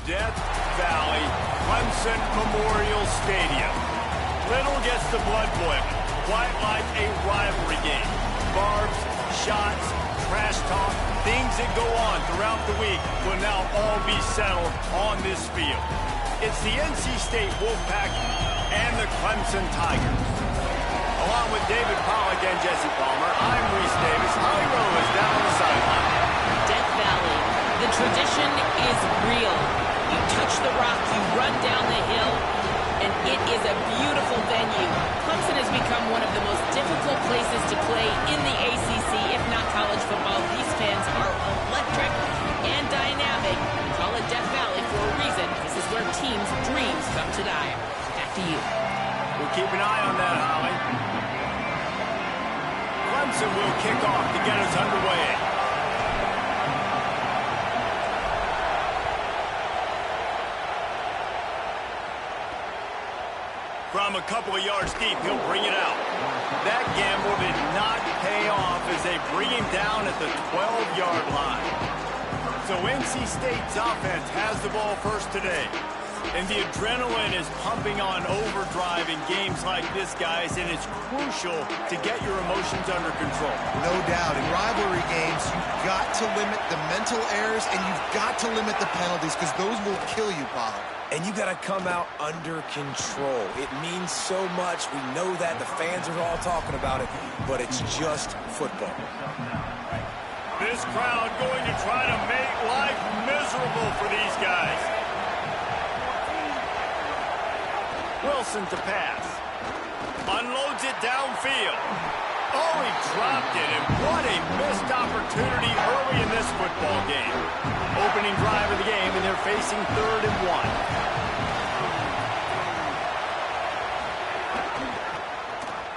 Death Valley Clemson Memorial Stadium. Little gets the blood boiling, quite like a rivalry game. Barbs, shots, trash talk, things that go on throughout the week will now all be settled on this field. It's the NC State Wolfpack and the Clemson Tigers. Along with David Pollack and Jesse Palmer, I'm Reese Davis. Holly Rowe is down on the sideline. Death Valley, the tradition is real. You touch the rock, you run down the hill, and it is a beautiful venue. Clemson has become one of the most difficult places to play in the ACC, if not college football. These fans are electric and dynamic. Call it Death Valley for a reason. This is where teams' dreams come to die. Back to you. We'll keep an eye on that, Holly. Clemson will kick off to get us underway. From a couple of yards deep, he'll bring it out. That gamble did not pay off as they bring him down at the 12-yard line. So NC State's offense has the ball first today. And the adrenaline is pumping on overdrive in games like this, guys, and it's crucial to get your emotions under control. No doubt. In rivalry games, you've got to limit the mental errors, and you've got to limit the penalties, because those will kill you, Bob. And you got to come out under control. It means so much. We know that. The fans are all talking about it, but it's just football. This crowd going to try to make life miserable for these guys. Wilson to pass. Unloads it downfield. Oh, he dropped it, and what a missed opportunity early in this football game. Opening drive of the game, and they're facing 3rd and 1.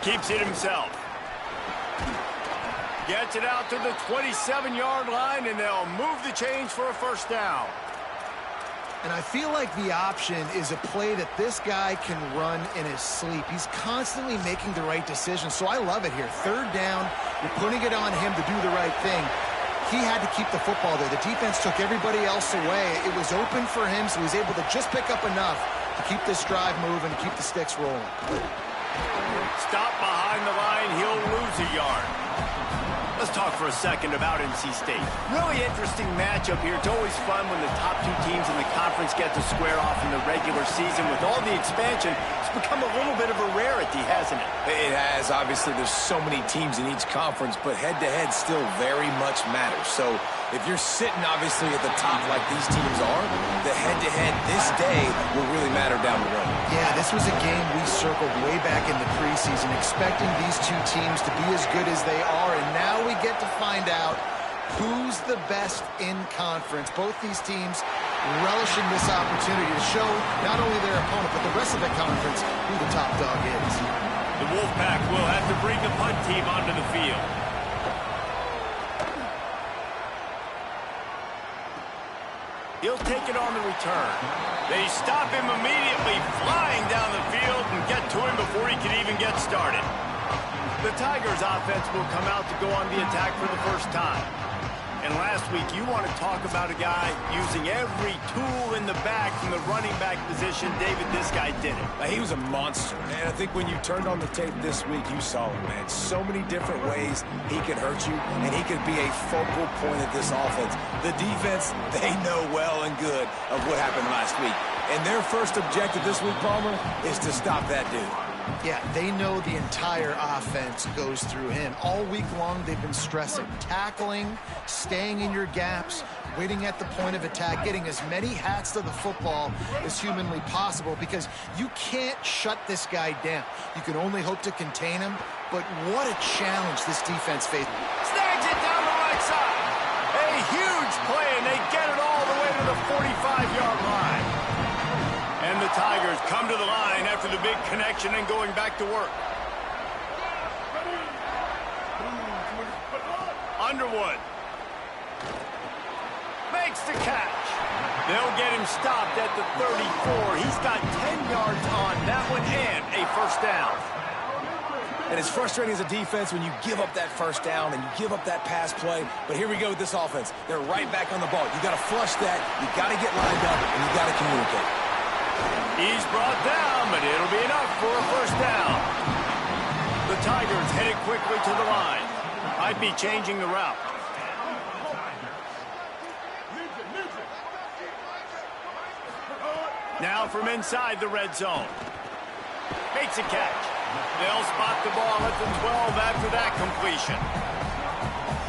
Keeps it himself. Gets it out to the 27-yard line, and they'll move the chains for a first down. And I feel like the option is a play that this guy can run in his sleep. He's constantly making the right decision, so I love it here. 3rd down, you're putting it on him to do the right thing. He had to keep the football there. The defense took everybody else away. It was open for him, so he's able to just pick up enough to keep this drive moving, to keep the sticks rolling. Stop behind the line, he'll lose a yard. Let's talk for a second about NC State. Really interesting matchup here. It's always fun when the top 2 teams in the conference get to square off in the regular season. With all the expansion, it's become a little bit of a rarity, hasn't it? It has. Obviously, there's so many teams in each conference, but head-to-head still very much matters. So if you're sitting, obviously, at the top like these teams are, the head-to-head this day will really matter down the road. Yeah, this was a game we circled way back in the preseason, expecting these 2 teams to be as good as they are, and now we get to find out who's the best in conference. Both these teams relishing this opportunity to show not only their opponent, but the rest of the conference who the top dog is. The Wolfpack will have to bring the punt team onto the field. He'll take it on the return. They stop him immediately, flying down the field, and get to him before he can even get started. The Tigers' offense will come out to go on the attack for the first time. And last week, you want to talk about a guy using every tool in the back from the running back position. David, this guy did it. He was a monster, and I think when you turned on the tape this week, you saw him, man. So many different ways he could hurt you, and he could be a focal point of this offense. The defense, they know well and good of what happened last week. And their first objective this week, Palmer, is to stop that dude. Yeah, they know the entire offense goes through him. All week long, they've been stressing tackling, staying in your gaps, waiting at the point of attack, getting as many hats to the football as humanly possible, because you can't shut this guy down. You can only hope to contain him, but what a challenge this defense faces. Snags it down the right side. A huge play, and they get it all the way to the 45-yard line. And the Tigers come to the line after the big connection and going back to work. Underwood makes the catch. They'll get him stopped at the 34. He's got 10 yards on that one and a first down. And it's frustrating as a defense when you give up that first down and you give up that pass play. But here we go with this offense. They're right back on the ball. You got to flush that. You got to get lined up, and you got to communicate. He's brought down, but it'll be enough for a first down. The Tigers headed quickly to the line. Might be changing the route. Now from inside the red zone. Makes a catch. They'll spot the ball at the 12 after that completion.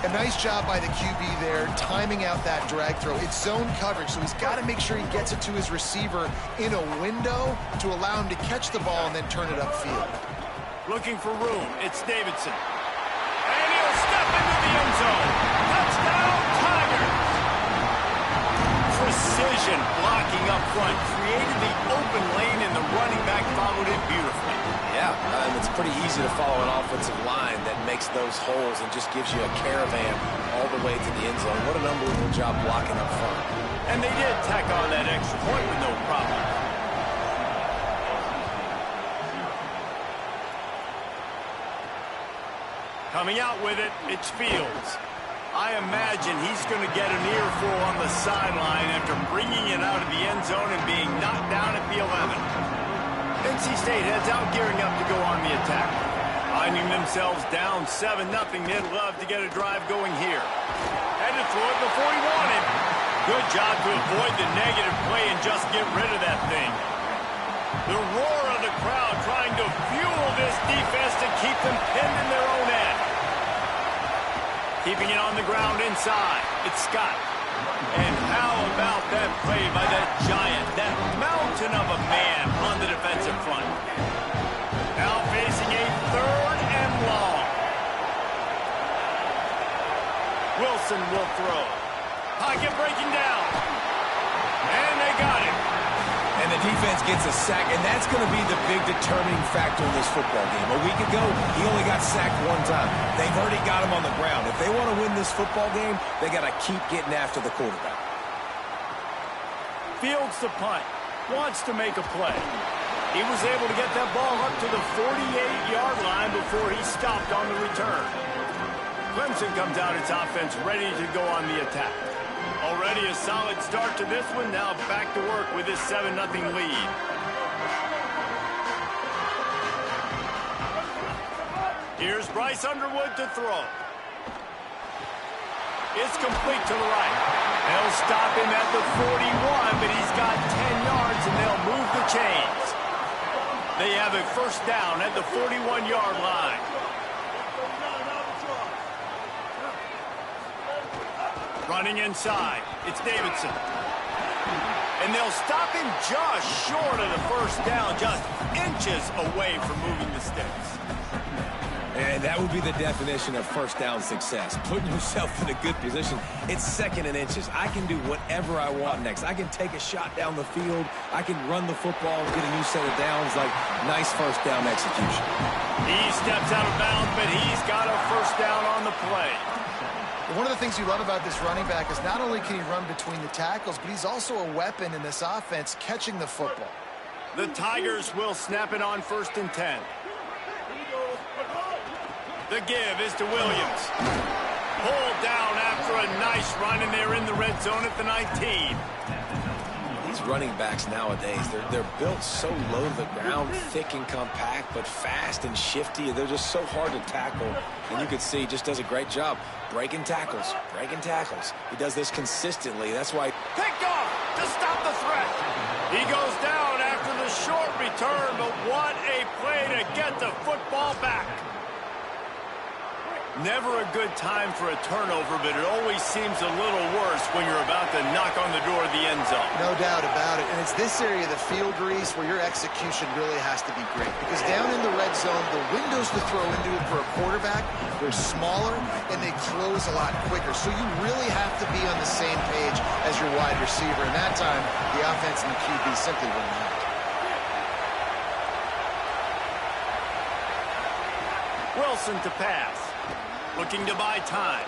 A nice job by the QB there, timing out that drag throw. It's zone coverage, so he's got to make sure he gets it to his receiver in a window to allow him to catch the ball and then turn it upfield. Looking for room. It's Davidson. And he'll step into the end zone. Touchdown, Tigers! Precision blocking up front created the open lane, and the running back followed it beautifully. Yeah, it's pretty easy to follow an offensive line that makes those holes and just gives you a caravan all the way to the end zone. What an unbelievable job blocking up front. And they did tack on that extra point with no problem. Coming out with it, it's Fields. I imagine he's going to get an earful on the sideline after bringing it out of the end zone and being knocked down at the 11. NC State heads out gearing up to go on the attack. Finding themselves down 7-0, they'd love to get a drive going here. Headed for it before he wanted. Good job to avoid the negative play and just get rid of that thing. The roar of the crowd trying to fuel this defense to keep them pinned in their own end. Keeping it on the ground inside. It's Scott. And how about that play by that giant, that mountain of a man on the defensive front. Now facing a 3rd and long. Wilson will throw. Pocket breaking down. And they got him. And the defense gets a sack, and that's going to be the big determining factor in this football game. A week ago, he only got sacked 1 time. They've already got him on the ground. If they want to win this football game, they got to keep getting after the quarterback. Fields to punt. Wants to make a play. He was able to get that ball up to the 48-yard line before he stopped on the return. Clemson comes out its offense ready to go on the attack. Already a solid start to this one. Now back to work with this 7-0 lead. Here's Bryce Underwood to throw. It's complete to the right. They'll stop him at the 41, but he's got 10 yards, and they'll move the chains. They have a first down at the 41-yard line. Running inside, it's Davidson. And they'll stop him just short of the first down, just inches away from moving the sticks. And that would be the definition of first down success. Putting yourself in a good position. It's 2nd and inches. I can do whatever I want next. I can take a shot down the field. I can run the football and get a new set of downs. Like, nice first down execution. He steps out of bounds, but he's got a first down on the play. One of the things you love about this running back is not only can he run between the tackles, but he's also a weapon in this offense catching the football. The Tigers will snap it on 1st and 10. The give is to Williams. Pulled down after a nice run, and they're in the red zone at the 19. These running backs nowadays, they're built so low to the ground, thick and compact, but fast and shifty. They're just so hard to tackle. And you can see he just does a great job breaking tackles, breaking tackles. He does this consistently. That's why. Picked off to stop the threat. He goes down after the short return, but what a play to get the football back. Never a good time for a turnover, but it always seems a little worse when you're about to knock on the door of the end zone. No doubt about it. And it's this area of the field, Reese, where your execution really has to be great. Because down in the red zone, the windows to throw into it for a quarterback, they're smaller and they close a lot quicker. So you really have to be on the same page as your wide receiver. And that time, the offense and the QB simply were not. Wilson to pass. Looking to buy time.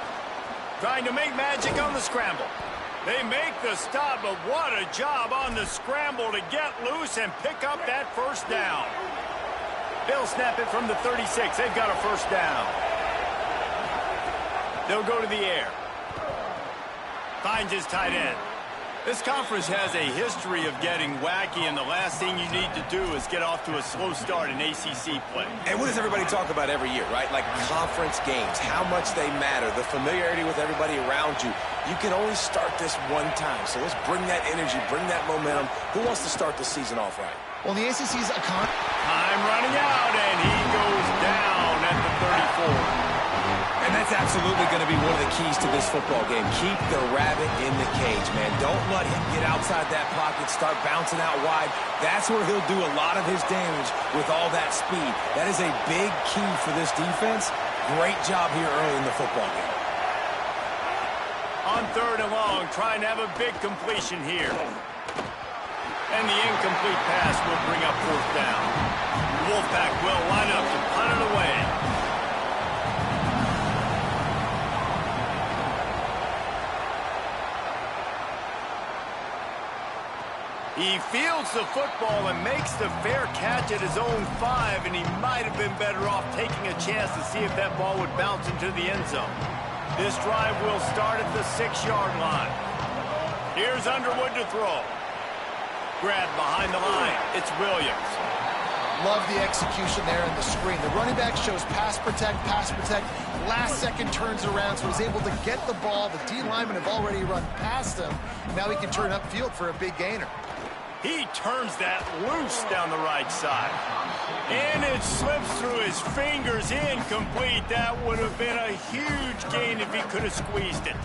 Trying to make magic on the scramble. They make the stop, but what a job on the scramble to get loose and pick up that first down. They'll snap it from the 36. They've got a first down. They'll go to the air. Finds his tight end. This conference has a history of getting wacky, and the last thing you need to do is get off to a slow start in ACC play. And what does everybody talk about every year, right? Like conference games, how much they matter, the familiarity with everybody around you. You can only start this one time, so let's bring that energy, bring that momentum. Who wants to start the season off right? Well, the ACC's a Time running out, and he goes down at the 34. And that's absolutely going to be one of the keys to this football game. Keep the rabbit in the cage, man. Don't let him get outside that pocket, start bouncing out wide. That's where he'll do a lot of his damage with all that speed. That is a big key for this defense. Great job here early in the football game. On 3rd and long, trying to have a big completion here. And the incomplete pass will bring up 4th down. The Wolfpack will line up to punt it away. He fields the football and makes the fair catch at his own 5, and he might have been better off taking a chance to see if that ball would bounce into the end zone. This drive will start at the 6-yard line. Here's Underwood to throw. Grabbed behind the line. It's Williams. Love the execution there in the screen. The running back shows pass protect, last second turns around, so he's able to get the ball. The D linemen have already run past him. Now he can turn upfield for a big gainer. He turns that loose down the right side. And it slips through his fingers, incomplete. That would have been a huge gain if he could have squeezed it.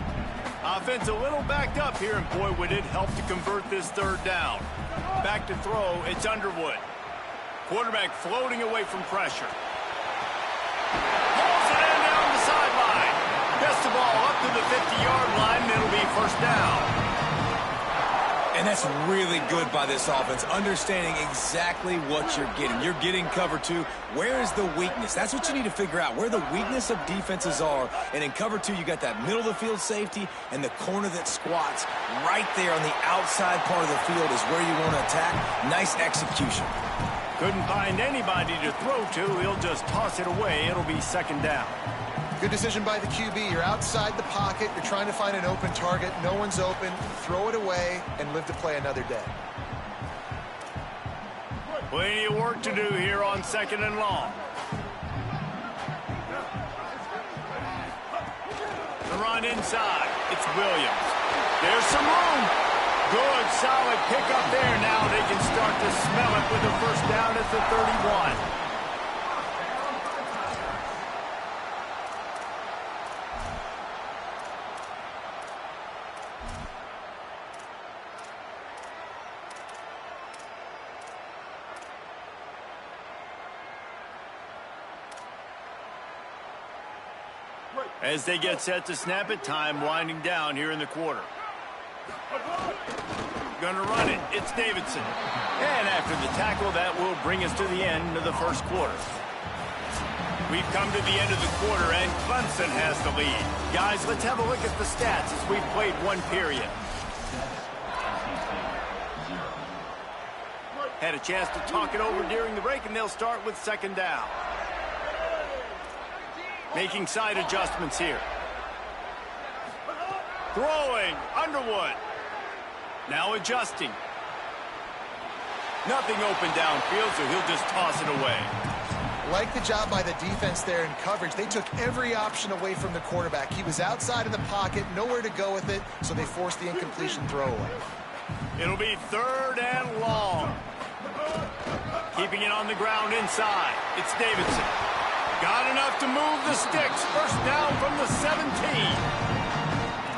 Offense a little backed up here, and boy, would it help to convert this 3rd down. Back to throw, it's Underwood. Quarterback floating away from pressure. Pulls it in down the sideline. Gets the ball up to the 50-yard line, and it'll be first down. And that's really good by this offense, understanding exactly what you're getting. You're getting cover 2. Where is the weakness? That's what you need to figure out, where the weakness of defenses are. And in cover 2, you got that middle of the field safety and the corner that squats right there on the outside part of the field is where you want to attack. Nice execution. Couldn't find anybody to throw to. He'll just toss it away. It'll be 2nd down. Good decision by the QB. You're outside the pocket. You're trying to find an open target. No one's open. Throw it away and live to play another day. Plenty of work to do here on 2nd and long. The run inside. It's Williams. There's some room. Good, solid pickup there. Now they can start to smell it with a first down at the 31. As they get set to snap it, time winding down here in the quarter. Gonna run it. It's Davidson. And after the tackle, that will bring us to the end of the first quarter. We've come to the end of the quarter, and Clemson has the lead. Guys, let's have a look at the stats as we've played one period. Had a chance to talk it over during the break, and they'll start with 2nd down. Making side adjustments here. Throwing, Underwood. Now adjusting. Nothing open downfield, so he'll just toss it away. Like the job by the defense there in coverage. They took every option away from the quarterback. He was outside of the pocket, nowhere to go with it, so they forced the incompletion throwaway. It'll be 3rd and long. Keeping it on the ground inside. It's Davidson. Got enough to move the sticks. First down from the 17.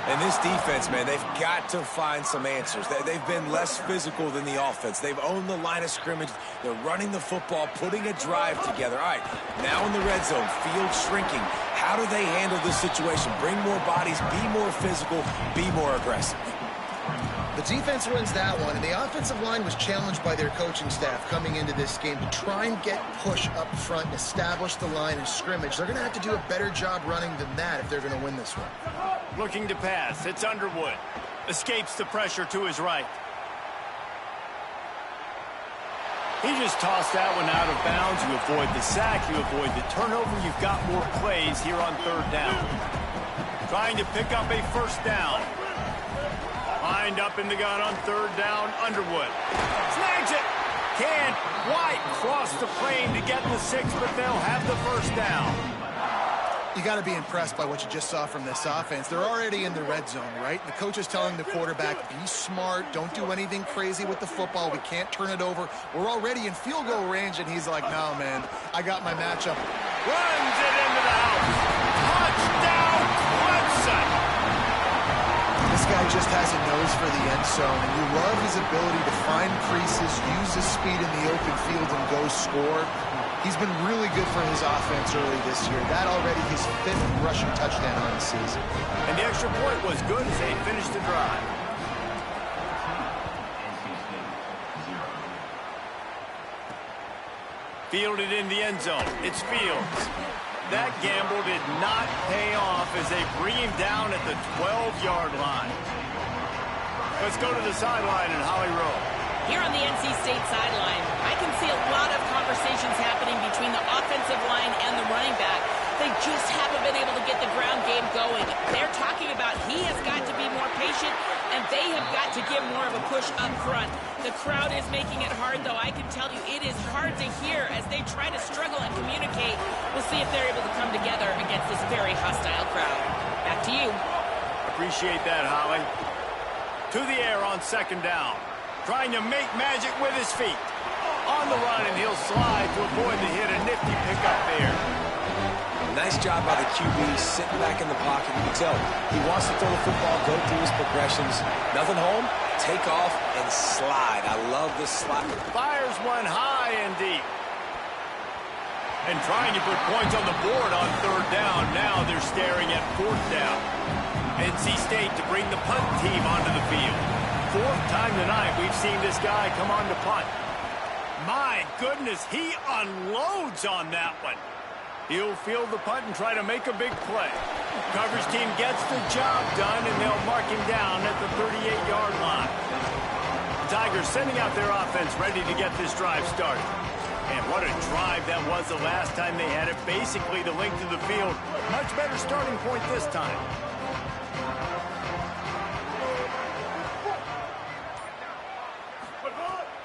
And this defense, man, they've got to find some answers. They've been less physical than the offense. They've owned the line of scrimmage. They're running the football, putting a drive together. All right, now in the red zone, field shrinking. How do they handle this situation? Bring more bodies, be more physical, be more aggressive. The defense wins that one, and the offensive line was challenged by their coaching staff coming into this game to try and get push up front and establish the line of scrimmage. They're going to have to do a better job running than that if they're going to win this one. Looking to pass. It's Underwood. Escapes the pressure to his right. He just tossed that one out of bounds. You avoid the sack, you avoid the turnover. You've got more plays here on third down. Trying to pick up a first down. Lined up in the gun on third down, Underwood. Snags it. Can't quite cross the plane to get the 6, but they'll have the first down. You got to be impressed by what you just saw from this offense. They're already in the red zone, right? The coach is telling the quarterback, be smart, don't do anything crazy with the football. We can't turn it over. We're already in field goal range, and he's like, no, man, I got my matchup. Runs it into the house. Touchdown, Clemson. This guy just has a nose for the end zone, and you love his ability to find creases, use his speed in the open field, and go score. He's been really good for his offense early this year. That already his 5th rushing touchdown on the season. And the extra point was good as they finished the drive. Fielded in the end zone. It's Fields. That gamble did not pay off as they bring him down at the 12-yard line. Let's go to the sideline in Holly Rowe. Here on the NC State sideline, I can see a lot of conversations happening between the offensive line and the running back. They just haven't been able to get the ground game going. They're talking about he has got to be more patient, and they have got to give more of a push up front. The crowd is making it hard, though. I can tell you it is hard to hear as they try to struggle and communicate. We'll see if they're able to come together against this very hostile crowd. Back to you. Appreciate that, Holly. To the air on second down. Trying to make magic with his feet. On the run, and he'll slide to avoid the hit. A nifty pickup there. Nice job by the QB sitting back in the pocket. You can tell he wants to throw the football, go through his progressions. Nothing home, take off, and slide. I love this slide. Fires one high and deep. And trying to put points on the board on third down. Now they're staring at fourth down. NC State to bring the punt team onto the field. 4th time tonight we've seen this guy come on to punt. My goodness, he unloads on that one. He'll field the punt and try to make a big play. Coverage team gets the job done, and they'll mark him down at the 38-yard line. The Tigers sending out their offense ready to get this drive started. And what a drive that was the last time they had it. Basically the length of the field. Much better starting point this time.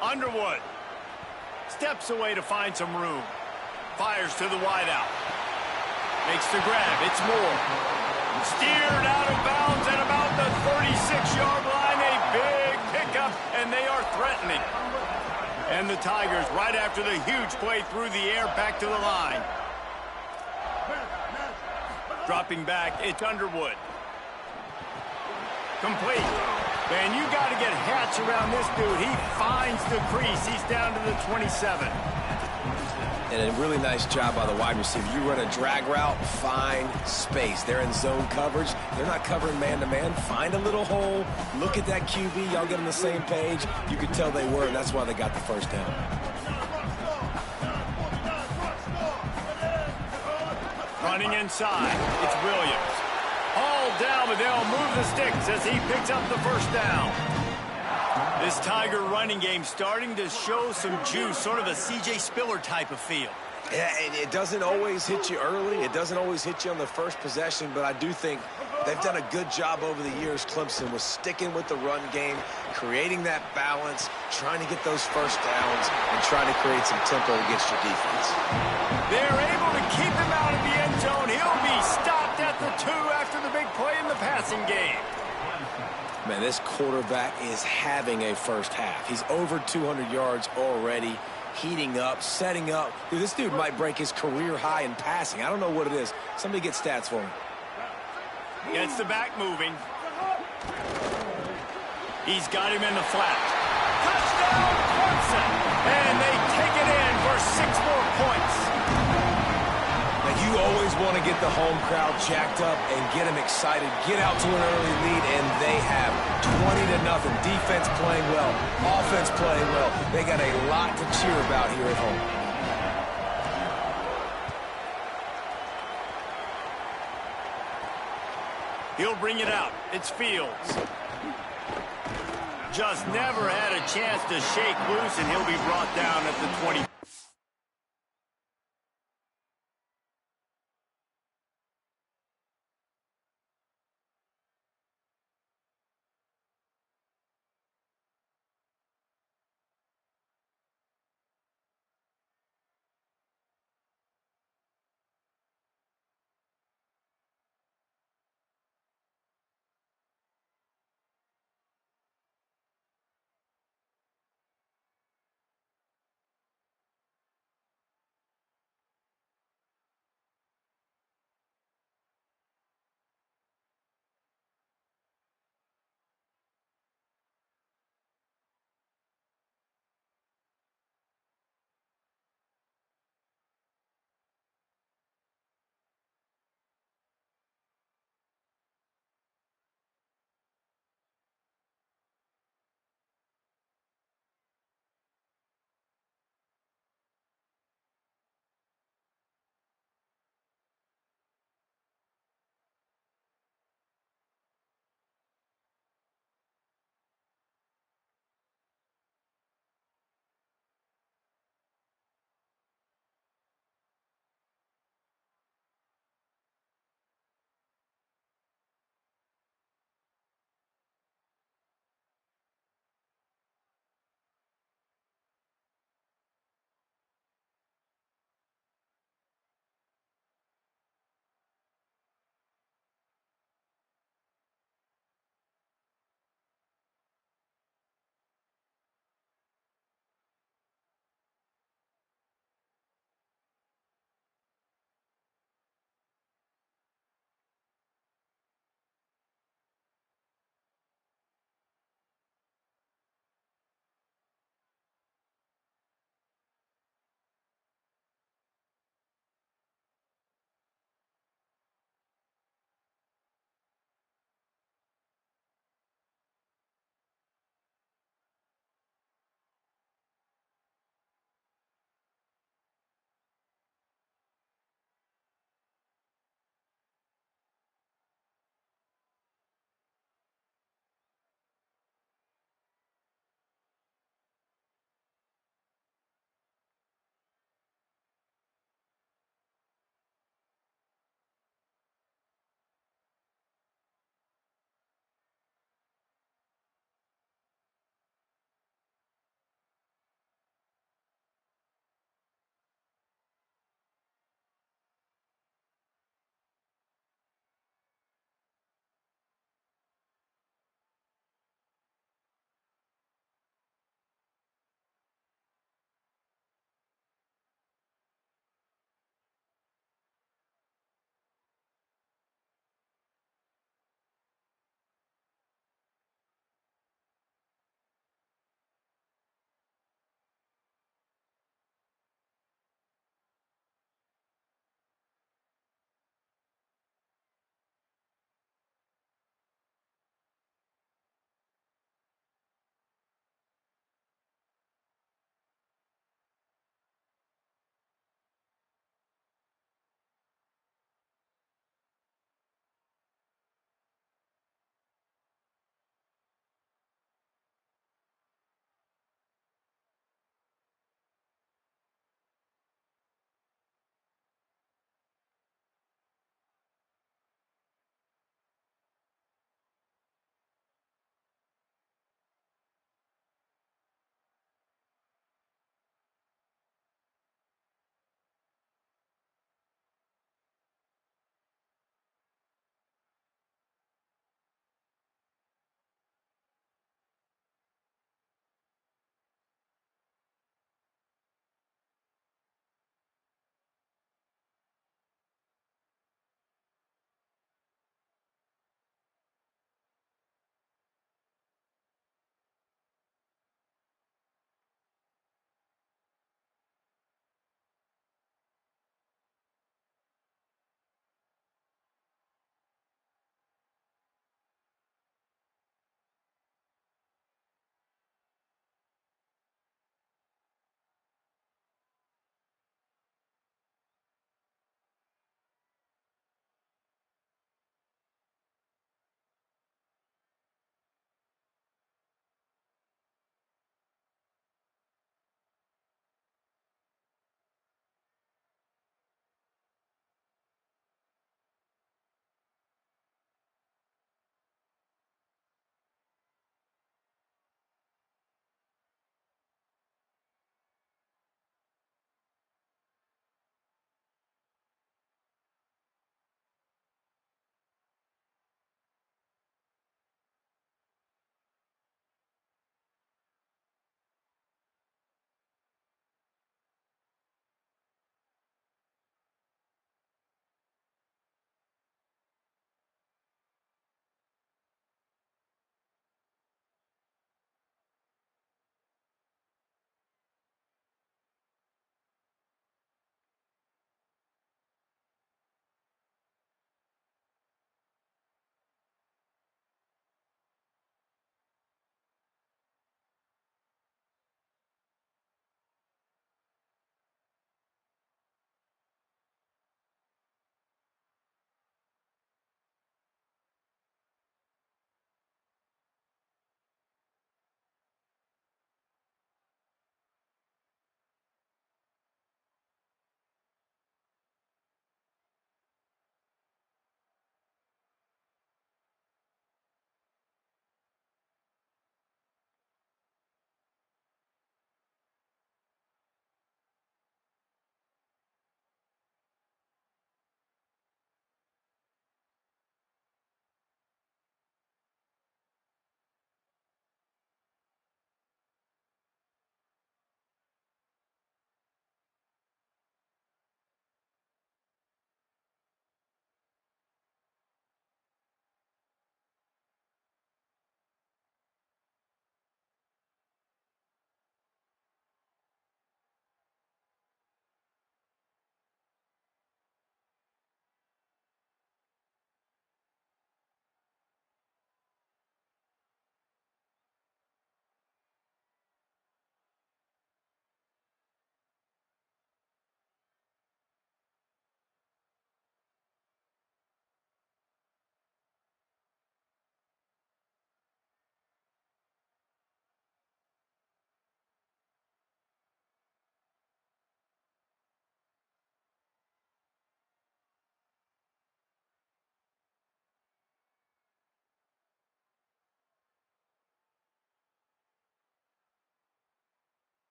Underwood steps away to find some room. Fires to the wideout. Makes the grab. It's Moore. Steered out of bounds at about the 36-yard line. A big pickup, and they are threatening. And the Tigers, right after the huge play through the air, back to the line. Dropping back, it's Underwood. Complete. Man, you got to get hats around this dude. He finds the crease. He's down to the 27. And a really nice job by the wide receiver. You run a drag route, find space. They're in zone coverage. They're not covering man-to-man. Find a little hole. Look at that QB. Y'all get on the same page. You could tell they were, and that's why they got the first down. Running inside. It's Williams. Hauled down, but they'll move the sticks as he picks up the first down. This Tiger running game starting to show some juice, sort of a C.J. Spiller type of feel. Yeah, and it doesn't always hit you early. It doesn't always hit you on the first possession, but I do think they've done a good job over the years, Clemson, with sticking with the run game, creating that balance, trying to get those first downs, and trying to create some tempo against your defense. They're able to keep him out of the end zone. He'll be stopped at the 2 after the big play in the passing game. Man, this quarterback is having a first half. He's over 200 yards already, heating up, setting up. Dude, this dude might break his career high in passing. I don't know what it is. Somebody get stats for him. Gets the back moving. He's got him in the flat. Touchdown, Clemson! And they take it in for 6 more points. You always want to get the home crowd jacked up and get them excited, get out to an early lead, and they have 20-0. Defense playing well, offense playing well. They got a lot to cheer about here at home. He'll bring it out. It's Fields. Just never had a chance to shake loose, and he'll be brought down at the 20.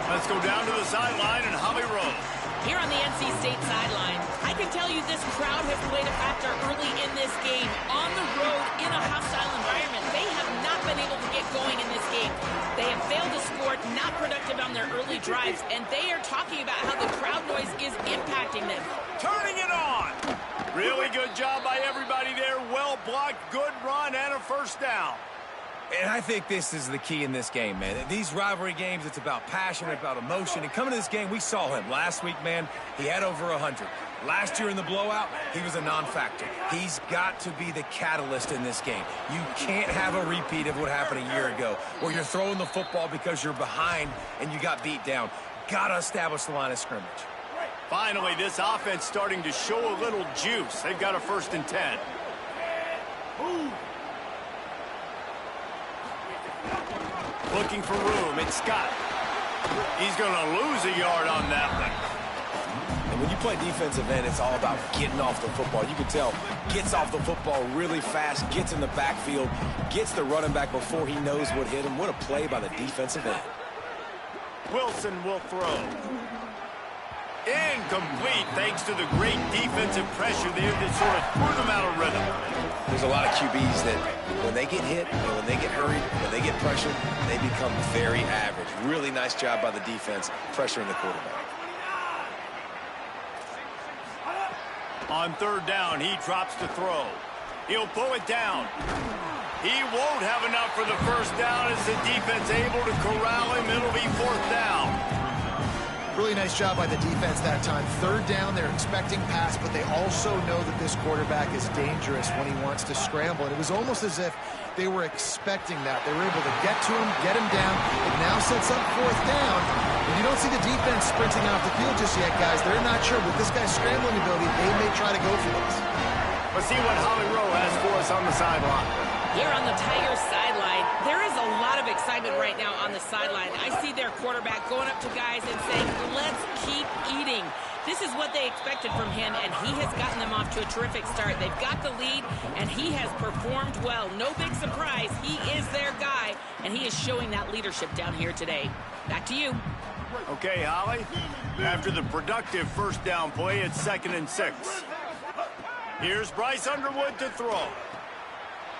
Let's go down to the sideline and Holly Rowe. Here on the NC State sideline, I can tell you this crowd has played a factor early in this game. On the road, in a hostile environment, they have not been able to get going in this game. They have failed to score, not productive on their early drives, and they are talking about how the crowd noise is impacting them. Turning it on. Really good job by everybody there. Well blocked, good run, and a first down. And I think this is the key in this game, man. These rivalry games, it's about passion, about emotion. And coming to this game, we saw him. Last week, man, he had over 100. Last year in the blowout, he was a non-factor. He's got to be the catalyst in this game. You can't have a repeat of what happened a year ago, where you're throwing the football because you're behind and you got beat down. Got to establish the line of scrimmage. Finally, this offense starting to show a little juice. They've got a 1st and 10. Looking for room, it's Scott. He's going to lose a yard on that one. And when you play defensive end, it's all about getting off the football. You can tell, gets off the football really fast, gets in the backfield, gets the running back before he knows what hit him. What a play by the defensive end. Wilson will throw. Incomplete, thanks to the great defensive pressure there that sort of threw them out of rhythm. There's a lot of QBs that when they get hit and when they get hurried, when they get pressured, they become very average. Really nice job by the defense pressuring the quarterback. On 3rd down, he drops to throw. He'll pull it down. He won't have enough for the 1st down as the defense able to corral him. It'll be 4th down. Really nice job by the defense that time. 3rd down, they're expecting pass, but they also know that this quarterback is dangerous when he wants to scramble. And it was almost as if they were expecting that. They were able to get to him, get him down. It now sets up 4th down. And you don't see the defense sprinting off the field just yet, guys. They're not sure. With this guy's scrambling ability, they may try to go for this. Let's see what Holly Rowe has for us on the sideline. Here on the Tigers sideline, there is a lot of excitement right now on the sideline. I see their quarterback going up to guys and saying, let's keep eating. This is what they expected from him, and he has gotten them off to a terrific start. They've got the lead, and he has performed well. No big surprise. He is their guy, and he is showing that leadership down here today. Back to you. Okay, Holly. After the productive 1st down play, it's 2nd and 6. Here's Bryce Underwood to throw.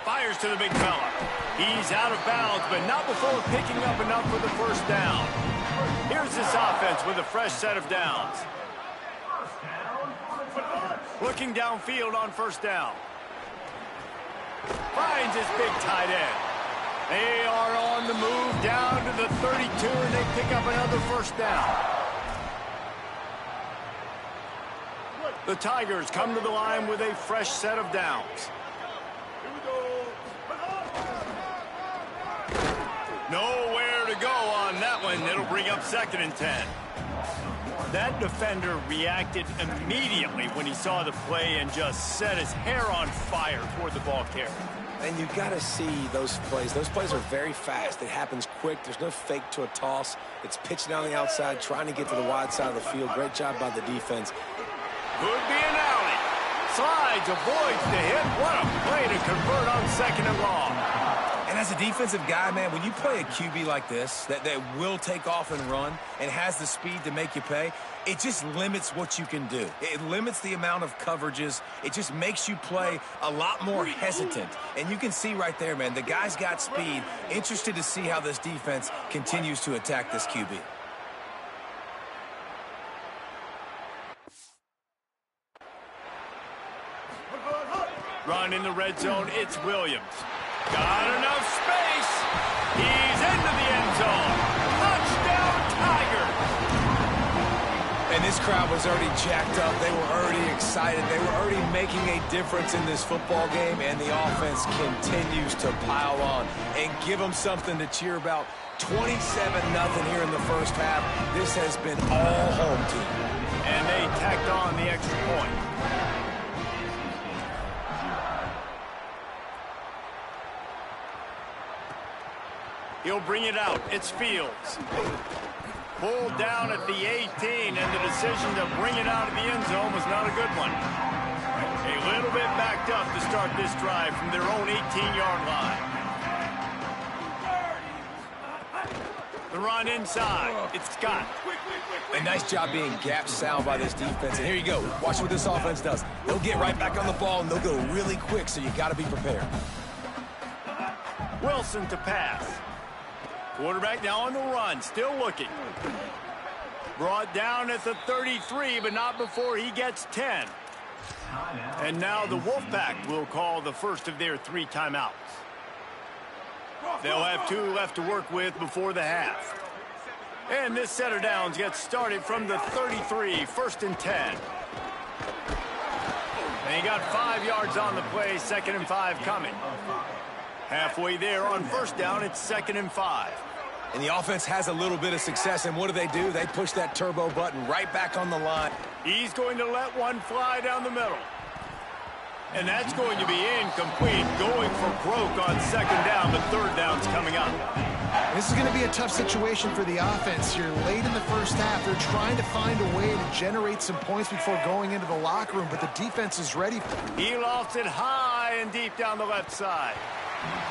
Fires to the big fella. He's out of bounds, but not before picking up enough for the 1st down. Here's this offense with a fresh set of downs. Looking downfield on 1st down. Finds his big tight end. They are on the move down to the 32, and they pick up another 1st down. The Tigers come to the line with a fresh set of downs. Nowhere to go on that one. It'll bring up 2nd and 10. That defender reacted immediately when he saw the play and just set his hair on fire toward the ball carrier. And you got to see those plays. Those plays are very fast. It happens quick. There's no fake to a toss. It's pitched down the outside, trying to get to the wide side of the field. Great job by the defense. Could be an alley. Slides, avoids the hit. What a play to convert on 2nd and long. And as a defensive guy, man, when you play a QB like this, that will take off and run and has the speed to make you pay, it just limits what you can do. It limits the amount of coverages. It just makes you play a lot more hesitant. And you can see right there, man, the guy's got speed. Interested to see how this defense continues to attack this QB. Run in the red zone, it's Williams. Got enough space. He's into the end zone. Touchdown, Tigers. And this crowd was already jacked up. They were already excited. They were already making a difference in this football game, and the offense continues to pile on and give them something to cheer about. 27-0 here in the 1st half. This has been all home team. And they tacked on the extra point. He'll bring it out. It's Fields. Pulled down at the 18, and the decision to bring it out of the end zone was not a good one. A little bit backed up to start this drive from their own 18-yard line. The run inside. It's Scott. A nice job being gap sound by this defense. And here you go. Watch what this offense does. They'll get right back on the ball, and they'll go really quick, so you got to be prepared. Wilson to pass. Quarterback now on the run, still looking. Brought down at the 33, but not before he gets 10. And now the Wolfpack will call the first of their 3 timeouts. They'll have 2 left to work with before the half. And this set of downs gets started from the 33, 1st and 10. And he got 5 yards on the play, 2nd and 5 coming. Halfway there on 1st down, it's 2nd and 5. And the offense has a little bit of success, and what do? They push that turbo button right back on the line. He's going to let one fly down the middle. And that's going to be incomplete, going for broke on 2nd down, but 3rd down's coming up. This is going to be a tough situation for the offense here. Late in the first half, they're trying to find a way to generate some points before going into the locker room, but the defense is ready. He lofts it high and deep down the left side.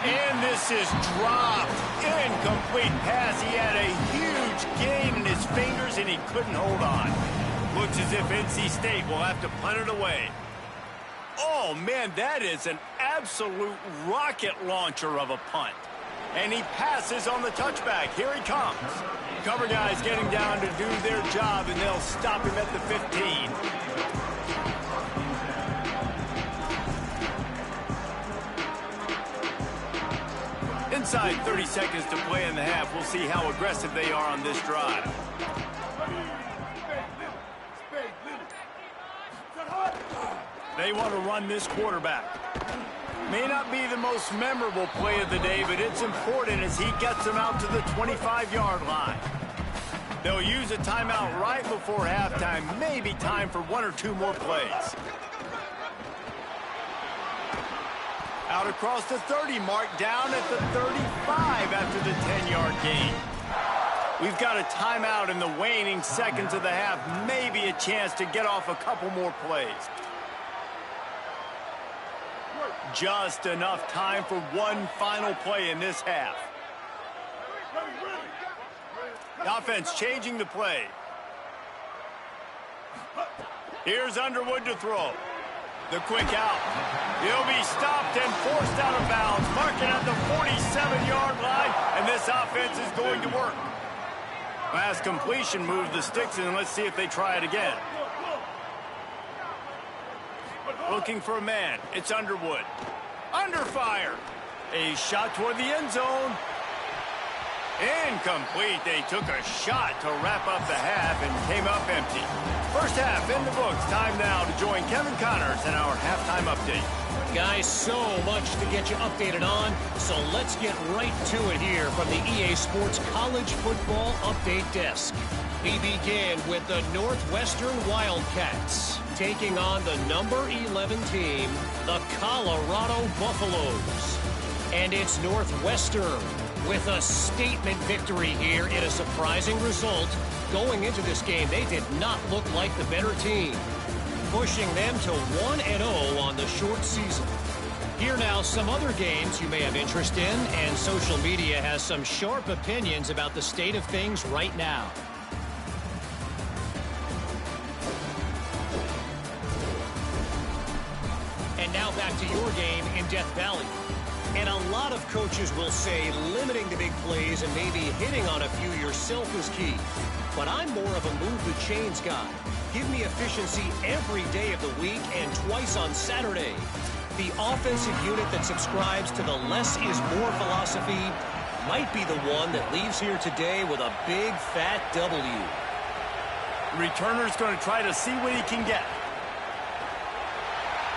And this is dropped. Incomplete pass. He had a huge gain in his fingers, and he couldn't hold on. Looks as if NC State will have to punt it away. Oh, man, that is an absolute rocket launcher of a punt. And he passes on the touchback. Here he comes. Cover guys getting down to do their job, and they'll stop him at the 15. Inside 30 seconds to play in the half. We'll see how aggressive they are on this drive. They want to run this quarterback. May not be the most memorable play of the day, but it's important as he gets them out to the 25-yard line. They'll use a timeout right before halftime. Maybe time for 1 or 2 more plays. Out across the 30 mark, down at the 35 after the 10-yard gain. We've got a timeout in the waning seconds of the half. Maybe a chance to get off a couple more plays. Just enough time for one final play in this half. The offense changing the play. Here's Underwood to throw. The quick out. He'll be stopped and forced out of bounds. Marking at the 47-yard line, and this offense is going to work. Last completion moves the sticks, and let's see if they try it again. Looking for a man. It's Underwood. Under fire. A shot toward the end zone. Incomplete. They took a shot to wrap up the half and came up empty. First half in the books. Time now to join Kevin Connors in our halftime update. Guys, so much to get you updated on, so let's get right to it here from the EA Sports College Football Update Desk. We begin with the Northwestern Wildcats taking on the number 11 team, the Colorado Buffaloes. And it's Northwestern with a statement victory here in a surprising result. Going into this game, they did not look like the better team, pushing them to 1-0 on the short season. Here now, some other games you may have interest in, and social media has some sharp opinions about the state of things right now. And now back to your game in Death Valley. And a lot of coaches will say limiting the big plays and maybe hitting on a few yourself is key. But I'm more of a move the chains guy. Give me efficiency every day of the week and twice on Saturday. The offensive unit that subscribes to the less is more philosophy might be the one that leaves here today with a big fat W. The returner's going to try to see what he can get.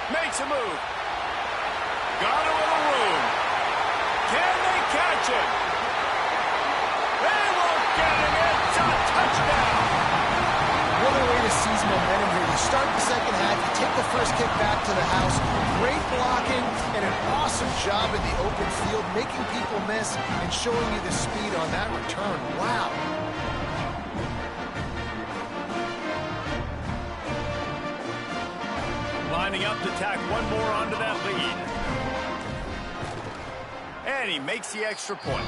Makes a move. Got a little room. Can they catch him? They won't get him. It's a touchdown. What a way to seize momentum here. You start the second half, you take the first kick back to the house. Great blocking and an awesome job in the open field, making people miss and showing you the speed on that return. Wow. Lining up to tack one more onto that lead. And he makes the extra point.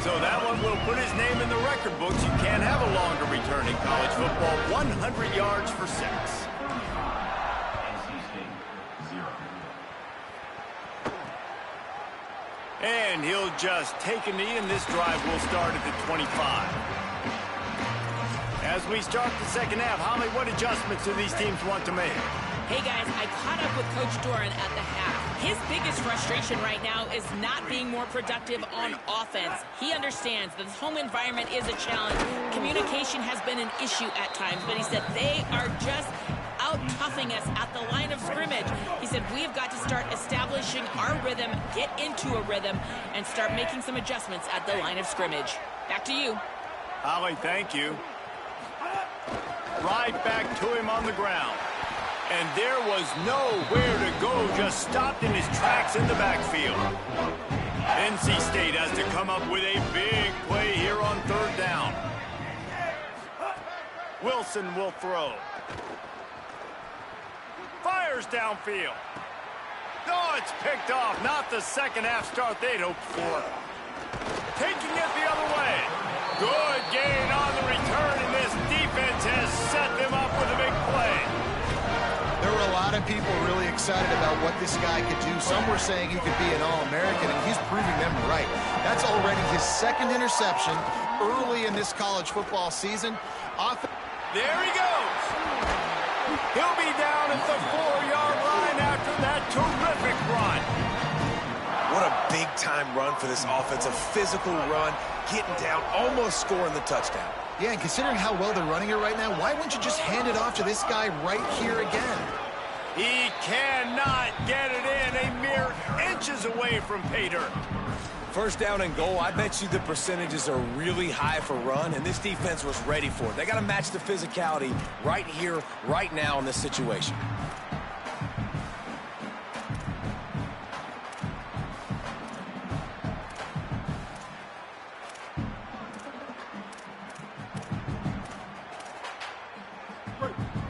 So that one will put his name in the record books. You can't have a longer return in college football. 100 yards for 6. And he'll just take a knee, and this drive will start at the 25. As we start the second half, Holly, what adjustments do these teams want to make? Hey, guys, I caught up with Coach Doran at the half. His biggest frustration right now is not being more productive on offense. He understands that the home environment is a challenge. Communication has been an issue at times, but he said they are just out-toughing us at the line of scrimmage. He said we have got to start establishing our rhythm, get into a rhythm, and start making some adjustments at the line of scrimmage. Back to you. Holly, thank you. Right back to him on the ground. And there was nowhere to go, just stopped in his tracks in the backfield. NC State has to come up with a big play here on 3rd down. Wilson will throw. Fires downfield. Oh, it's picked off. Not the second half start they'd hoped for. Taking it the other way. Good gain on the return, and this defense has set them up with a big play. There were a lot of people really excited about what this guy could do. Some were saying he could be an All-American, and he's proving them right. That's already his 2nd interception early in this college football season. There he goes. He'll be down at the 4-yard line after that terrific run. What a big-time run for this offense. A physical run, getting down, almost scoring the touchdown. Yeah, and considering how well they're running it right now, why wouldn't you just hand it off to this guy right here again? He cannot get it in. A mere inches away from pay dirt. 1st down and goal, I bet you the percentages are really high for run, and this defense was ready for it. They got to match the physicality right here, right now in this situation.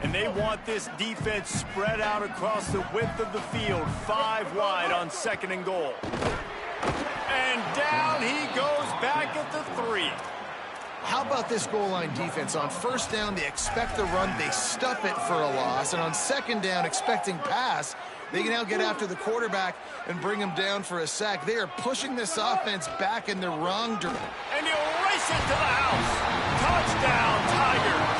And they want this defense spread out across the width of the field, 5 wide on 2nd and goal. And down he goes back at the 3. How about this goal line defense? On 1st down, they expect the run, they stuff it for a loss. And on 2nd down, expecting pass, they can now get after the quarterback and bring him down for a sack. They are pushing this offense back in the wrong direction. And he'll race it to the house. Touchdown, Tigers.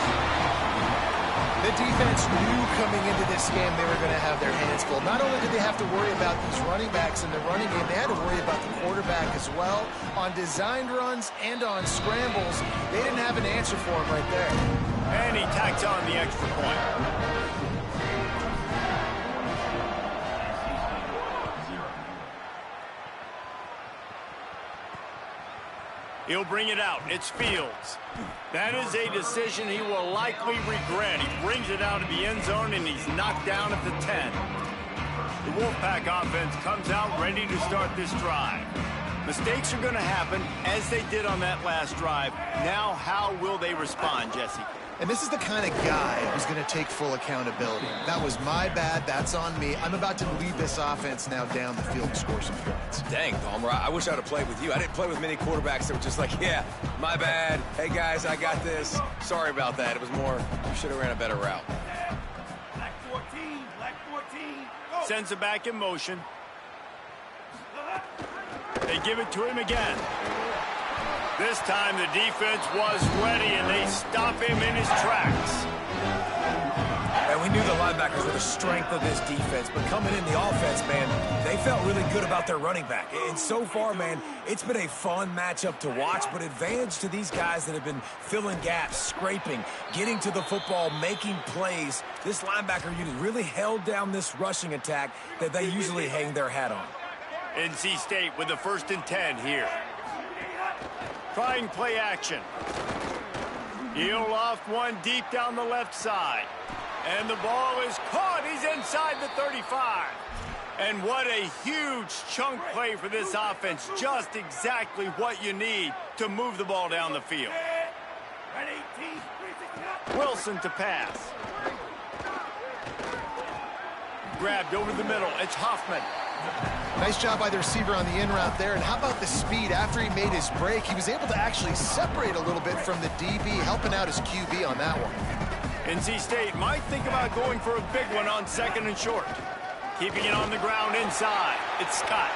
The defense knew coming into this game they were going to have their hands full. Not only did they have to worry about these running backs in the running game, they had to worry about the quarterback as well. On designed runs and on scrambles, they didn't have an answer for him right there. And he tacks on the extra point. He'll bring it out. It's Fields. That is a decision he will likely regret. He brings it out of the end zone, and he's knocked down at the 10. The Wolfpack offense comes out ready to start this drive. Mistakes are going to happen, as they did on that last drive. Now, how will they respond, Jesse? And this is the kind of guy who's going to take full accountability. That was my bad. That's on me. I'm about to lead this offense now down the field and score some points. Dang, Palmer, I wish I'd have played with you. I didn't play with many quarterbacks that were just like, yeah, my bad. Hey, guys, I got this. Sorry about that. It was more, you should have ran a better route. Black 14, go. Sends it back in motion. They give it to him again. This time the defense was ready, and they stop him in his tracks. And we knew the linebackers were the strength of this defense, but coming in the offense, man, they felt really good about their running back. And so far, man, it's been a fun matchup to watch, but advantage to these guys that have been filling gaps, scraping, getting to the football, making plays. This linebacker unit really held down this rushing attack that they usually hang their hat on. NC State with the 1st and 10 here. Trying play action. He'll loft one deep down the left side. And the ball is caught. He's inside the 35. And what a huge chunk play for this offense. Just exactly what you need to move the ball down the field. Wilson to pass. Grabbed over the middle. It's Hoffman. Nice job by the receiver on the in route there. And how about the speed? After he made his break, he was able to actually separate a little bit from the DB, helping out his QB on that one. NC State might think about going for a big one on 2nd and short. Keeping it on the ground inside. It's Scott.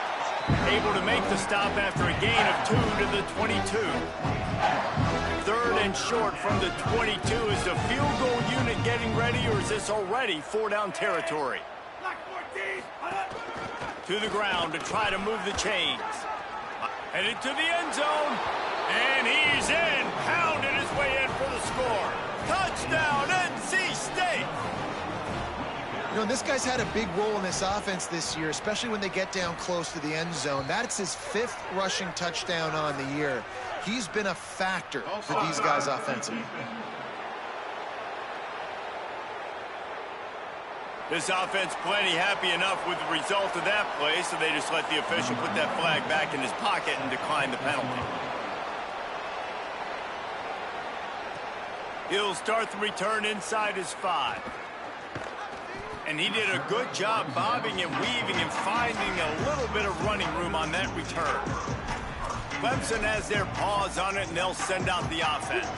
Able to make the stop after a gain of 2 to the 22. 3rd and short from the 22. Is the field goal unit getting ready, or is this already 4-down territory? To the ground to try to move the chains. Headed to the end zone. And he's in. Pounded his way in for the score. Touchdown, NC State. You know, this guy's had a big role in this offense this year, especially when they get down close to the end zone. That's his 5th rushing touchdown on the year. He's been a factor for these guys offensively. This offense plenty happy enough with the result of that play, so they just let the official put that flag back in his pocket and decline the penalty. He'll start the return inside his 5. And he did a good job bobbing and weaving and finding a little bit of running room on that return. Clemson has their paws on it, and they'll send out the offense.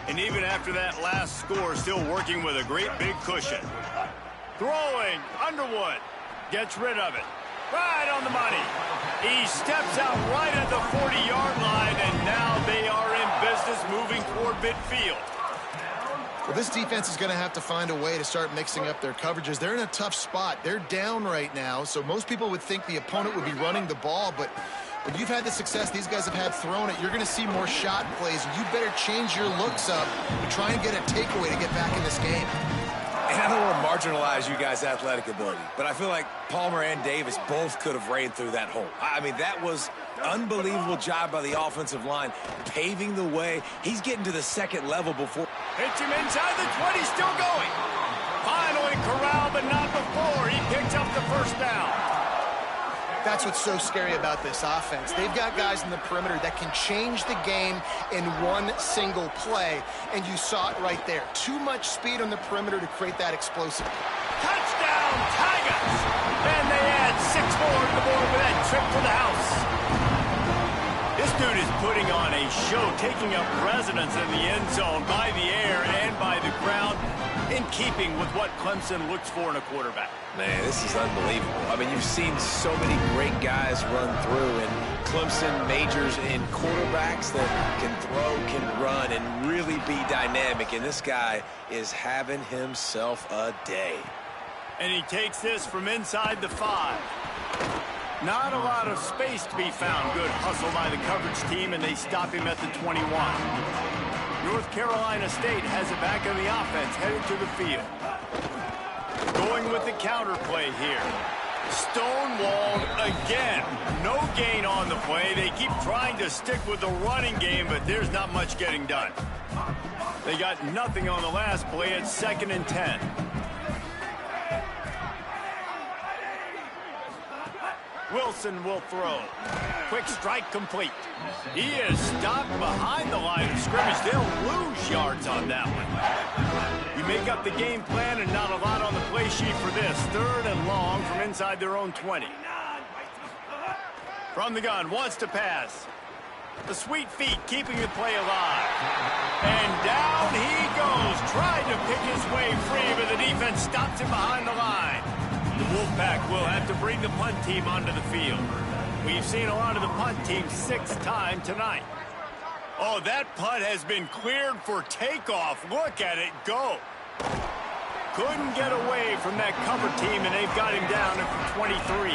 And even after that last score, still working with a great big cushion. Throwing, Underwood gets rid of it. Right on the money. He steps out right at the 40-yard line, and now they are in business moving toward midfield. Well, this defense is going to have to find a way to start mixing up their coverages. They're in a tough spot. They're down right now, so most people would think the opponent would be running the ball, but when you've had the success these guys have had throwing it, you're going to see more shot plays. You better change your looks up to try and get a takeaway to get back in this game. And I don't want to marginalize you guys' athletic ability, but I feel like Palmer and Davis both could have ran through that hole. I mean, that was unbelievable job by the offensive line, paving the way. He's getting to the 2nd level before. Hits him inside the 20, still going. Finally corralled, but not before. He picks up the 1st down. That's what's so scary about this offense. They've got guys in the perimeter that can change the game in one single play, and you saw it right there. Too much speed on the perimeter to create that explosive. Touchdown, Tigers! And they add 6 more to the board with that trip to the house. This dude is putting on a show, taking up residence in the end zone by the air and by the ground, in keeping with what Clemson looks for in a quarterback. Man, this is unbelievable. I mean, you've seen so many great guys run through, and Clemson majors in quarterbacks that can throw, can run, and really be dynamic. And this guy is having himself a day. And he takes this from inside the 5. Not a lot of space to be found. Good hustle by the coverage team, and they stop him at the 21. North Carolina State has it back on the offense, headed to the field. Going with the counter play here. Stonewalled again. No gain on the play. They keep trying to stick with the running game, but there's not much getting done. They got nothing on the last play. It's 2nd and 10. Wilson will throw. Quick strike complete. He is stopped behind the line of scrimmage. They'll lose yards on that one. You make up the game plan and not a lot on the play sheet for this. 3rd and long from inside their own 20. From the gun, wants to pass. The sweet feet keeping the play alive. And down he goes. Tried to pick his way free, but the defense stops him behind the line. The Wolfpack will have to bring the punt team onto the field. We've seen a lot of the punt team 6th time tonight. Oh, that punt has been cleared for takeoff. Look at it go. Couldn't get away from that cover team, and they've got him down at the 23.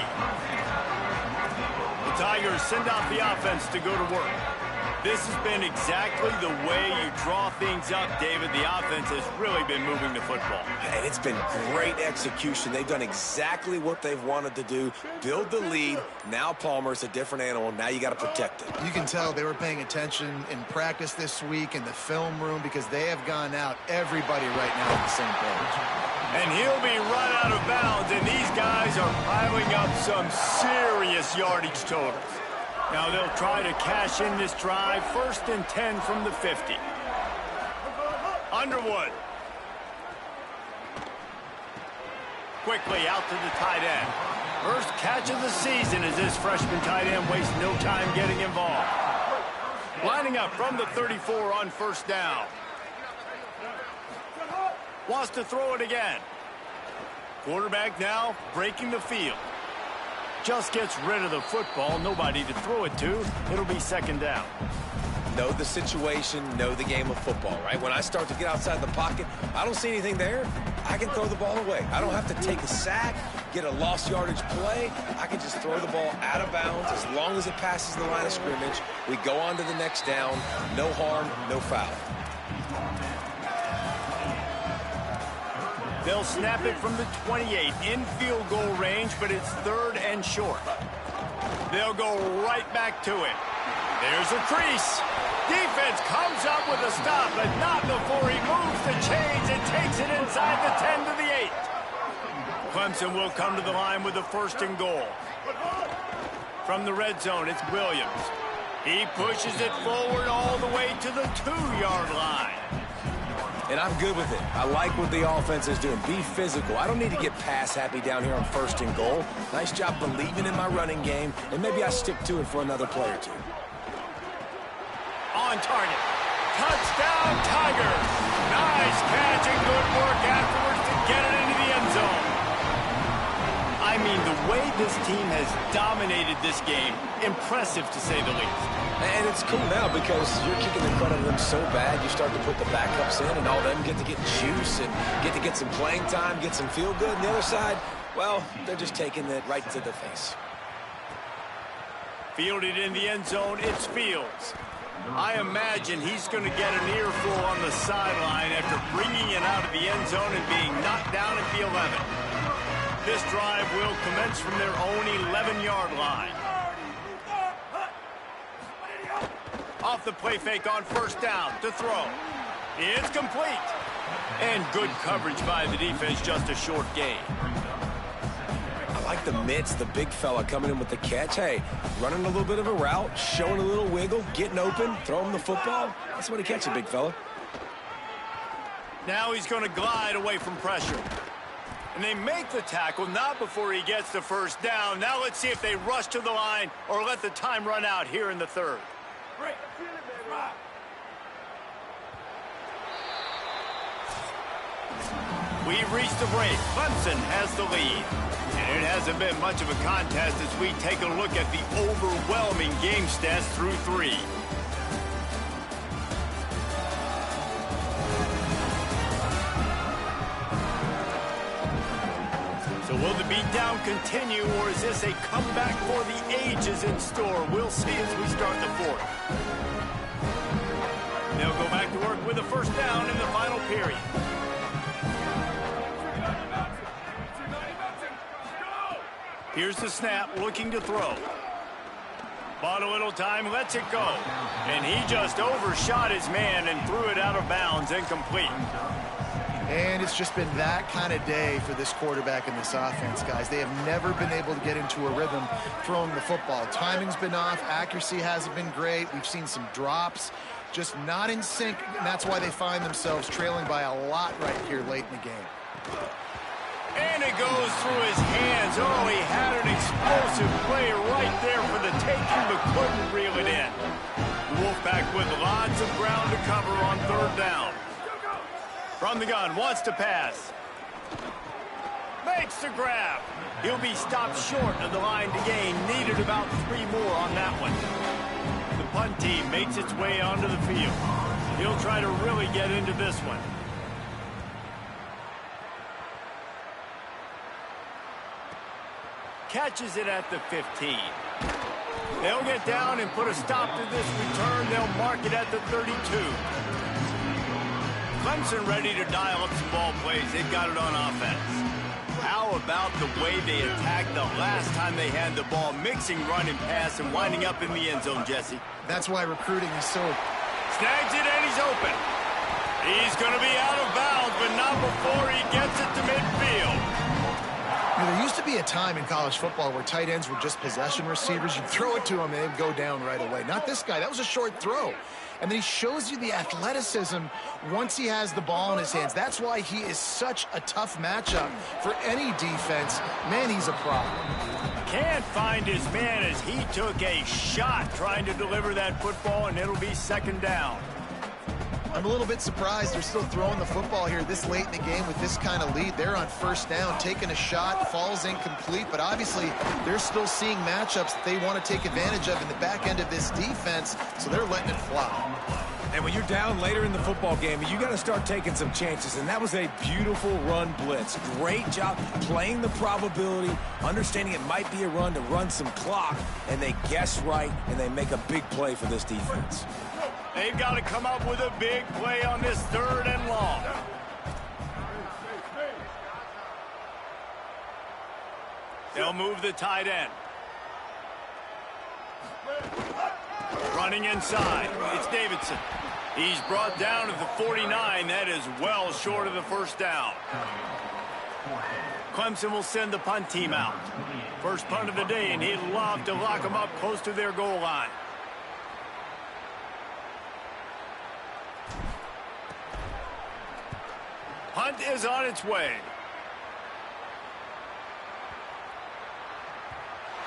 The Tigers send out the offense to go to work. This has been exactly the way you draw things up, David. The offense has really been moving the football. And it's been great execution. They've done exactly what they've wanted to do. Build the lead. Now Palmer's a different animal. Now you got to protect it. You can tell they were paying attention in practice this week in the film room because they have gone out, everybody right now on the same page. And he'll be run out of bounds, and these guys are piling up some serious yardage totals. Now they'll try to cash in this drive. 1st and 10 from the 50. Underwood. Quickly out to the tight end. First catch of the season as this freshman tight end wastes no time getting involved. Lining up from the 34 on first down. Wants to throw it again. Quarterback now breaking the field. Just gets rid of the football. Nobody to throw it to. It'll be second down. Know the situation, know the game of football, right? When I start to get outside the pocket, I don't see anything there, I can throw the ball away. I don't have to take a sack, get a lost yardage play. I can just throw the ball out of bounds as long as it passes the line of scrimmage. We go on to the next down. No harm, no foul. They'll snap it from the 28 in field goal range, but it's third and short. They'll go right back to it. There's a crease. Defense comes up with a stop, but not before he moves the chains and takes it inside the 10 to the 8. Clemson will come to the line with a first and goal. From the red zone, it's Williams. He pushes it forward all the way to the 2-yard line. And I'm good with it. I like what the offense is doing. Be physical. I don't need to get pass happy down here on first and goal. Nice job believing in my running game, and maybe I stick to it for another play or two. On target. Touchdown, Tigers. Nice catch and good work afterwards to get it into the end zone. I mean, the way this team has dominated this game, impressive to say the least. And it's cool now because you're kicking the crud out of them so bad, you start to put the backups in, and all of them get to get juice and get to get some playing time, get some feel good. And the other side, well, they're just taking it right to the face. Fielded in the end zone, it's Fields. I imagine he's going to get an earful on the sideline after bringing it out of the end zone and being knocked down at the 11. This drive will commence from their own 11-yard line. Off the play fake on first down to throw. It's complete. And good coverage by the defense, just a short gain. I like the mitts, the big fella coming in with the catch. Hey, running a little bit of a route, showing a little wiggle, getting open, throwing the football. That's what he catches, big fella. Now he's going to glide away from pressure. And they make the tackle, not before he gets the first down. Now let's see if they rush to the line or let the time run out here in the third. We've reached the break. Clemson has the lead. And it hasn't been much of a contest as we take a look at the overwhelming game stats through 3. So will the beatdown continue, or is this a comeback for the ages in store? We'll see as we start the fourth. They'll go back to work with a first down in the final period. Here's the snap, looking to throw. Bought a little time, lets it go. And he just overshot his man and threw it out of bounds, incomplete. And it's just been that kind of day for this quarterback and this offense, guys. They have never been able to get into a rhythm throwing the football. Timing's been off. Accuracy hasn't been great. We've seen some drops. Just not in sync, and that's why they find themselves trailing by a lot right here late in the game. And it goes through his hands. Oh, he had an explosive play right there for the taking, but couldn't reel it in. The Wolfpack with lots of ground to cover on third down. From the gun, wants to pass. Makes the grab. He'll be stopped short of the line to gain. Needed about 3 more on that one. The punt team makes its way onto the field. He'll try to really get into this one. Catches it at the 15. They'll get down and put a stop to this return. They'll mark it at the 32. Clemson ready to dial up some ball plays. They've got it on offense. How about the way they attacked the last time they had the ball, mixing run and pass and winding up in the end zone, Jesse? That's why recruiting is so... Snags it and he's open. He's going to be out of bounds, but not before he gets it to midfield. You know, there used to be a time in college football where tight ends were just possession receivers. You'd throw it to them and they'd go down right away. Not this guy. That was a short throw. and then he shows you the athleticism once he has the ball in his hands. That's why he is such a tough matchup for any defense. Man, he's a problem. Can't find his man as he took a shot trying to deliver that football, and it'll be second down. I'm a little bit surprised they're still throwing the football here this late in the game with this kind of lead. They're on first down, taking a shot, falls incomplete, but obviously they're still seeing matchups that they want to take advantage of in the back end of this defense, so they're letting it fly. And when you're down later in the football game, you got to start taking some chances, and that was a beautiful run blitz. Great job playing the probability, understanding it might be a run to run some clock, and they guess right, and they make a big play for this defense. They've got to come up with a big play on this third and long. They'll move the tight end. Running inside, it's Davidson. He's brought down at the 49. That is well short of the first down. Clemson will send the punt team out. First punt of the day, and he'd love to lock them up close to their goal line. Punt is on its way.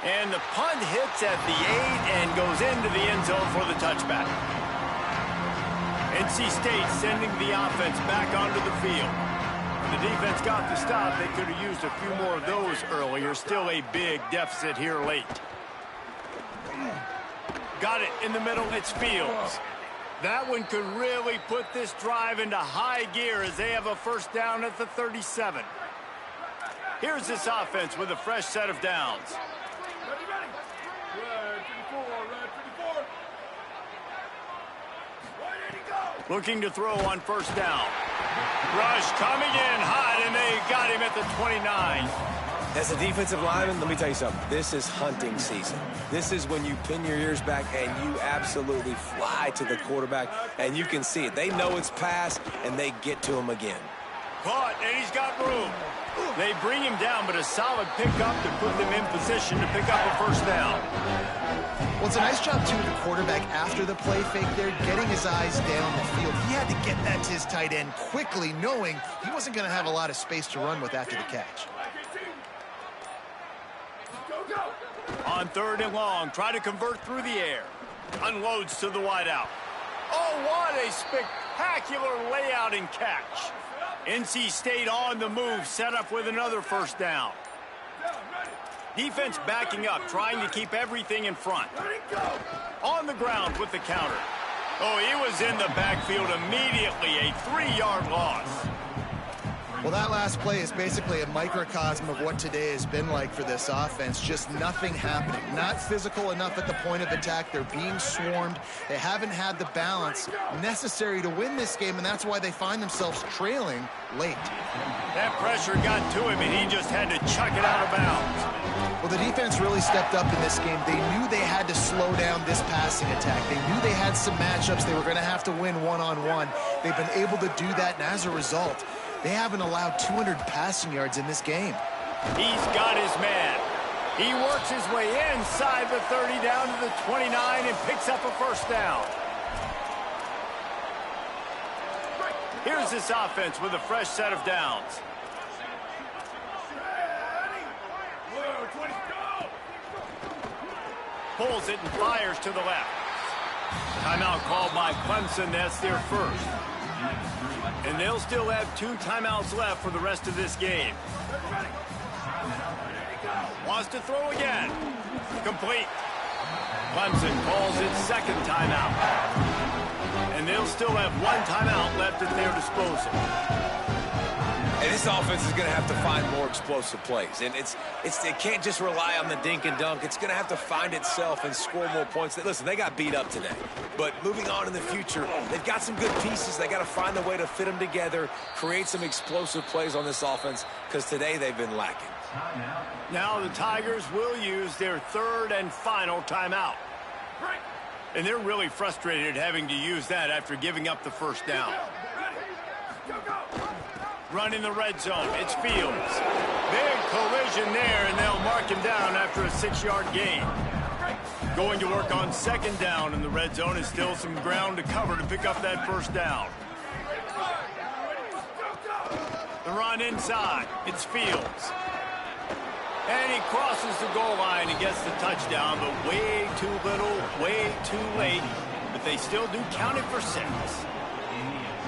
And the punt hits at the 8 and goes into the end zone for the touchback. NC State sending the offense back onto the field. When the defense got the stop, they could have used a few more of those earlier. Still a big deficit here late. Got it in the middle. It's Fields. That one could really put this drive into high gear as they have a first down at the 37. Here's this offense with a fresh set of downs. Looking to throw on first down. Rush coming in hot, and they got him at the 29. As a defensive lineman, let me tell you something. This is hunting season. This is when you pin your ears back and you absolutely fly to the quarterback, and you can see it. They know it's pass, and they get to him again. Caught, and he's got room. They bring him down, but a solid pickup to put them in position to pick up a first down. Well, it's a nice job, too, the quarterback after the play fake there, getting his eyes down the field. He had to get that to his tight end quickly, knowing he wasn't going to have a lot of space to run with after the catch. On third and long, try to convert through the air. Unloads to the wideout. Oh, what a spectacular layout and catch. NC State on the move, set up with another first down. Defense backing up, trying to keep everything in front. On the ground with the counter. Oh, he was in the backfield immediately, a 3-yard loss. Well, that last play is basically a microcosm of what today has been like for this offense. Just nothing happening. Not physical enough at the point of attack. They're being swarmed. They haven't had the balance necessary to win this game, and that's why they find themselves trailing late. That pressure got to him, and he just had to chuck it out of bounds. Well, the defense really stepped up in this game. They knew they had to slow down this passing attack. They knew they had some matchups they were going to have to win one-on-one. They've been able to do that, and as a result, they haven't allowed 200 passing yards in this game. He's got his man. He works his way inside the 30 down to the 29 and picks up a first down. Here's this offense with a fresh set of downs. Pulls it and fires to the left. Timeout called by Clemson. That's their first. And they'll still have 2 timeouts left for the rest of this game. Wants to throw again. Complete. Clemson calls its second timeout. And they'll still have 1 timeout left at their disposal. And this offense is going to have to find more explosive plays. And it can't just rely on the dink and dunk. It's going to have to find itself and score more points. Listen, they got beat up today. But moving on in the future, they've got some good pieces. They got to find a way to fit them together, create some explosive plays on this offense, because today they've been lacking. Now the Tigers will use their 3rd and final timeout. And they're really frustrated having to use that after giving up the first down. Run in the red zone. It's Fields. Big collision there, and they'll mark him down after a 6-yard gain. Going to work on second down in the red zone, is still some ground to cover to pick up that first down. The run inside. It's Fields. And he crosses the goal line and gets the touchdown, but way too little, way too late. But they still do count it for 6.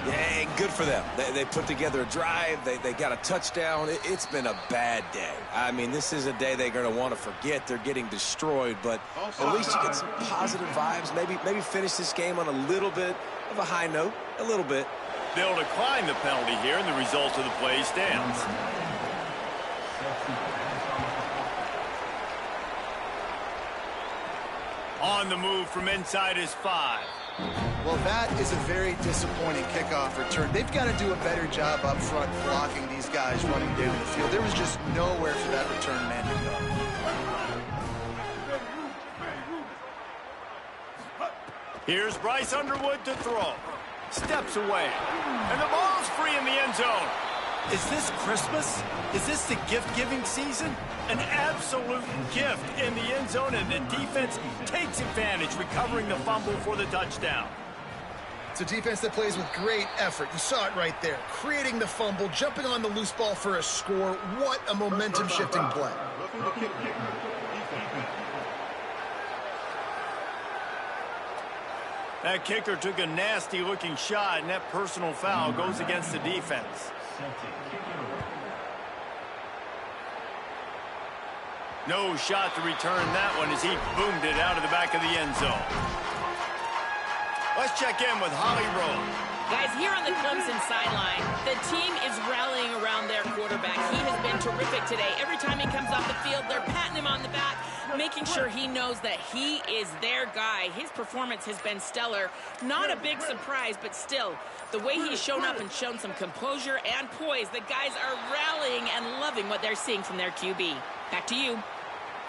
Yeah, good for them. They put together a drive. They got a touchdown. It's been a bad day. I mean, this is a day they're going to want to forget. They're getting destroyed, but at least you get some positive vibes. Maybe finish this game on a little bit of a high note, a little bit. They'll decline the penalty here, and the result of the play stands. On the move from inside his 5. Well, that is a very disappointing kickoff return. They've got to do a better job up front blocking these guys running down the field. There was just nowhere for that return man to go. Here's Bryce Underwood to throw. Steps away. And the ball's free in the end zone. Is this Christmas? Is this the gift-giving season? An absolute gift in the end zone, and the defense takes advantage, recovering the fumble for the touchdown. It's a defense that plays with great effort. You saw it right there. Creating the fumble, jumping on the loose ball for a score. What a momentum-shifting play. That kicker took a nasty-looking shot, and that personal foul goes against the defense. No shot to return that one as he boomed it out of the back of the end zone. Let's check in with Holly Rowe. Guys, here on the Clemson sideline, the team is rallying around their quarterback. He has been terrific today. Every time he comes off the field, they're patting him on the back, making sure he knows that he is their guy. His performance has been stellar. Not a big surprise, but still, the way he's shown up and shown some composure and poise, the guys are rallying and loving what they're seeing from their QB. Back to you.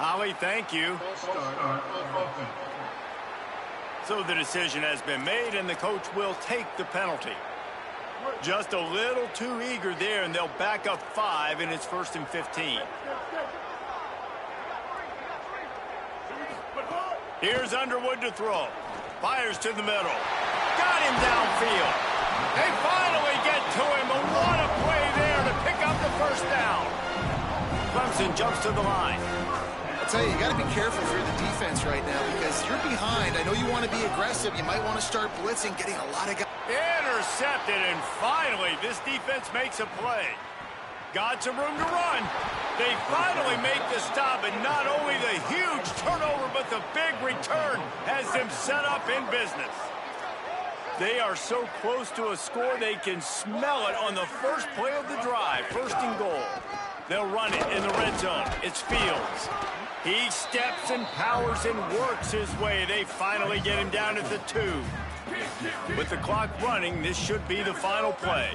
Holly, thank you. So the decision has been made, and the coach will take the penalty. Just a little too eager there, and they'll back up 5, and it's 1st and 15. Here's Underwood to throw. Fires to the middle. Got him downfield. They finally get to him, but what a play there to pick up the first down. Clemson jumps to the line. I'll tell you got to be careful if you're the defense right now because you're behind. I know you want to be aggressive. You might want to start blitzing, getting a lot of guys. Intercepted, and finally this defense makes a play. Got some room to run. They finally make the stop, and not only the huge turnover, but the big return has them set up in business. They are so close to a score, they can smell it on the first play of the drive. 1st and goal. They'll run it in the red zone. It's Fields. He steps and powers and works his way. They finally get him down at the 2. With the clock running, this should be the final play.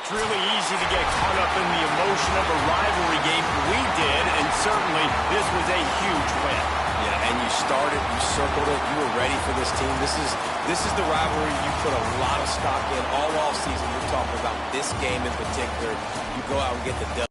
It's really easy to get caught up in the emotion of a rivalry game. We did, and certainly this was a huge win. Yeah, and you started, you circled it, you were ready for this team. This is the rivalry you put a lot of stock in all season. You're talking about this game in particular. You go out and get the